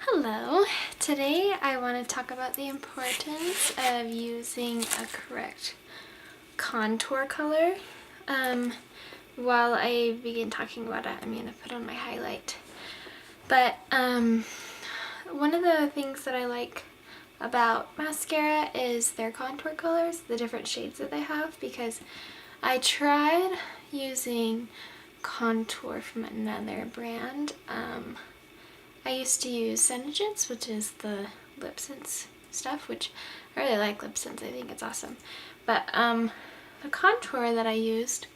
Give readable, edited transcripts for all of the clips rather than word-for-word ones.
Hello! Today I want to talk about the importance of using a correct contour color. While I begin talking about it, I'm going to put on my highlight. But one of the things that I like about mascara is their contour colors, the different shades that they have, because I tried using contour from another brand. I used to use Senegence, which is the lip sense stuff, which I really like lip sense. I think it's awesome. But the contour that I used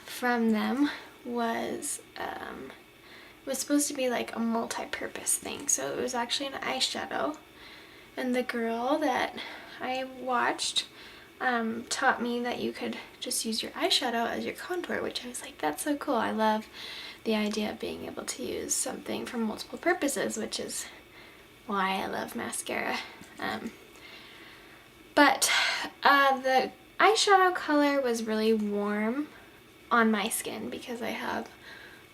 from them was supposed to be like a multi-purpose thing. So it was actually an eyeshadow, and the girl that I watched taught me that you could just use your eyeshadow as your contour, which I was like, that's so cool. I love the idea of being able to use something for multiple purposes, which is why I love mascara. But the eyeshadow color was really warm on my skin because I have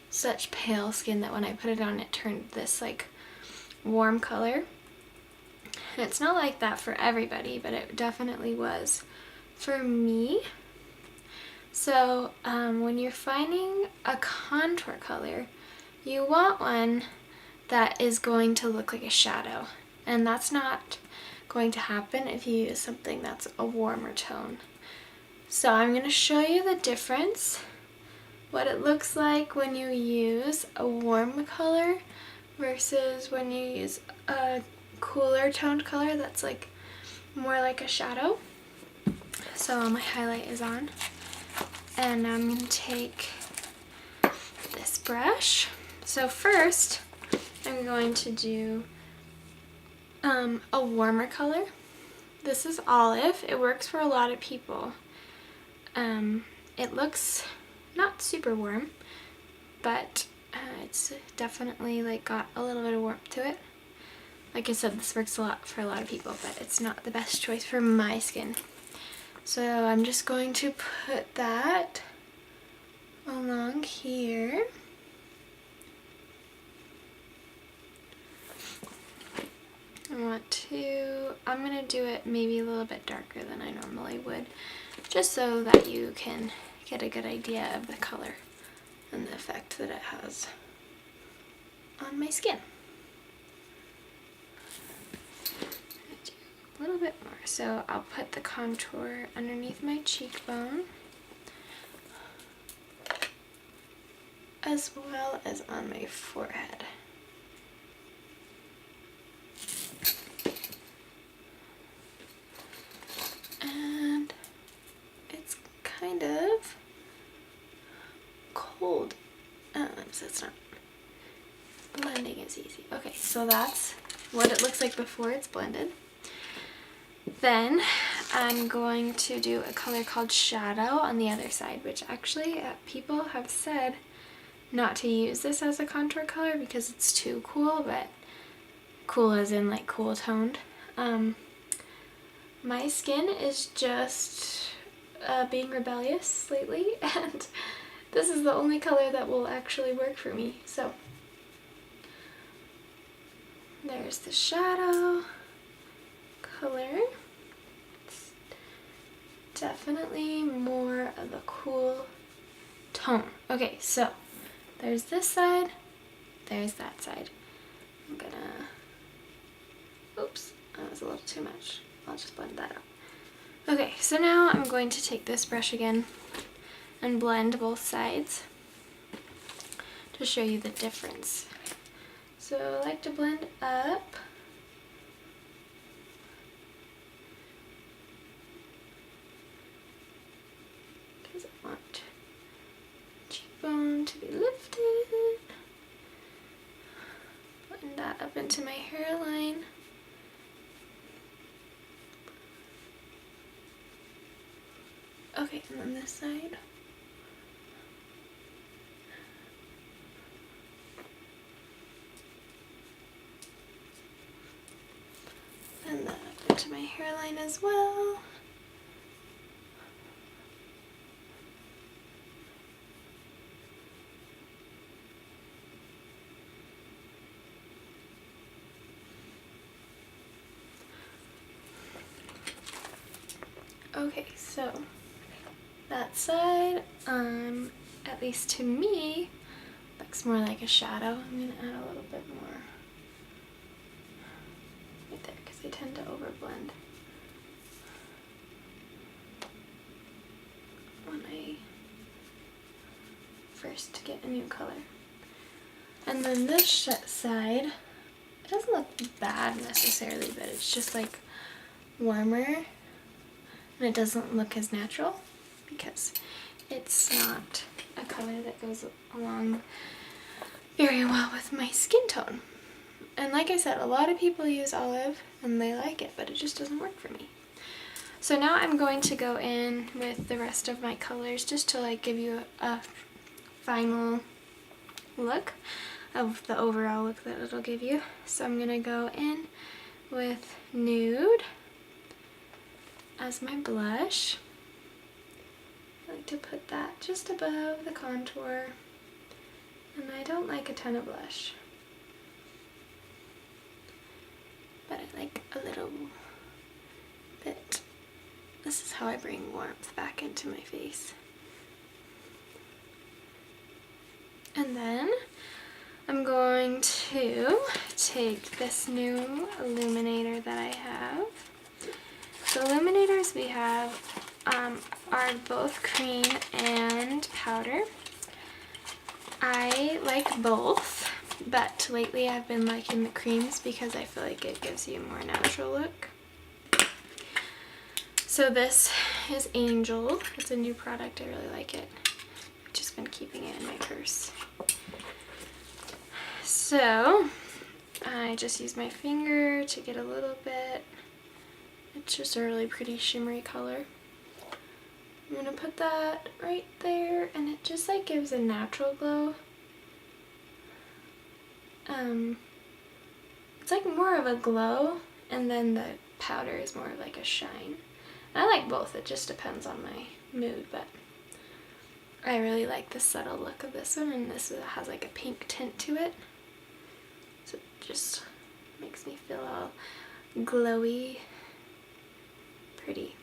such pale skin that when I put it on, it turned this like warm color. And it's not like that for everybody, but it definitely was for me. So when you're finding a contour color, you want one that is going to look like a shadow. And that's not going to happen if you use something that's a warmer tone. So I'm going to show you the difference, what it looks like when you use a warm color versus when you use a cooler toned color that's like more like a shadow. So my highlight is on. And I'm going to take this brush. So first, I'm going to do a warmer color. This is olive. It works for a lot of people. It looks not super warm, but it's definitely like got a little bit of warmth to it. Like I said, this works a lot for a lot of people, but it's not the best choice for my skin. So I'm just going to put that along here. I'm going to do it maybe a little bit darker than I normally would, just so that you can get a good idea of the color and the effect that it has on my skin. A little bit more. So I'll put the contour underneath my cheekbone as well as on my forehead. And it's kind of cold, so it's not blending as easy. Okay, so that's what it looks like before it's blended. Then I'm going to do a color called Shadow on the other side, which actually people have said not to use this as a contour color because it's too cool, but cool as in like cool toned. My skin is just being rebellious lately, and this is the only color that will actually work for me. So there's the shadow color. It's definitely more of a cool tone. Okay, so there's this side, there's that side. I'm gonna, oops, that was a little too much. I'll just blend that out. Okay, so now I'm going to take this brush again and blend both sides to show you the difference. So I like to blend up. Because I want cheekbone to be lifted. Blend that up into my hairline. Okay, and then this side. And that up into my hairline as well. Okay, so that side, at least to me, looks more like a shadow. I'm going to add a little bit more right there because they tend to overblend when I first get a new color. And then this side, it doesn't look bad necessarily, but it's just like warmer and it doesn't look as natural because it's not a color that goes along very well with my skin tone. And like I said, a lot of people use olive and they like it, but it just doesn't work for me. So now I'm going to go in with the rest of my colors just to like give you a final look of the overall look that it'll give you. So I'm gonna go in with Nude as my blush. I like to put that just above the contour, and I don't like a ton of blush, but I like a little bit. This is how I bring warmth back into my face. And then I'm going to take this new illuminator that I have. The illuminators we have are both cream and powder. I like both, but lately I've been liking the creams because I feel like it gives you a more natural look. So this is Angel. It's a new product. I really like it. I've just been keeping it in my purse. So I just use my finger to get a little bit. It's just a really pretty shimmery color. I'm gonna put that right there, and it just like gives a natural glow. It's like more of a glow, and then the powder is more of like a shine. And I like both, it just depends on my mood, but I really like the subtle look of this one, and this has like a pink tint to it. So it just makes me feel all glowy, pretty.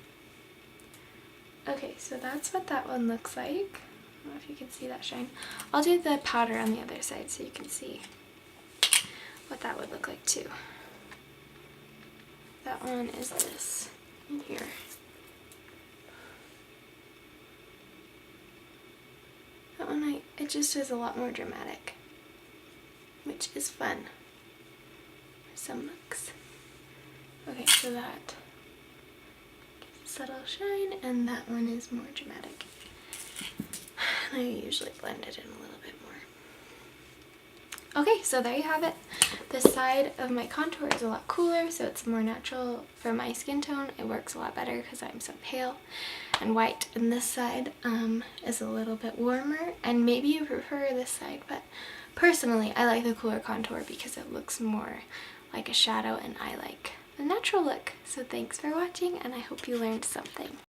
Okay, so that's what that one looks like. I don't know if you can see that shine. I'll do the powder on the other side so you can see what that would look like too. That one is this in here. That one, it just is a lot more dramatic, which is fun for some looks. Okay, so that subtle shine, and that one is more dramatic. I usually blend it in a little bit more. Okay, so there you have it. This side of my contour is a lot cooler, so it's more natural for my skin tone. It works a lot better because I'm so pale and white. And this side is a little bit warmer, and maybe you prefer this side, but personally I like the cooler contour because it looks more like a shadow and I like the natural look. So thanks for watching, and I hope you learned something.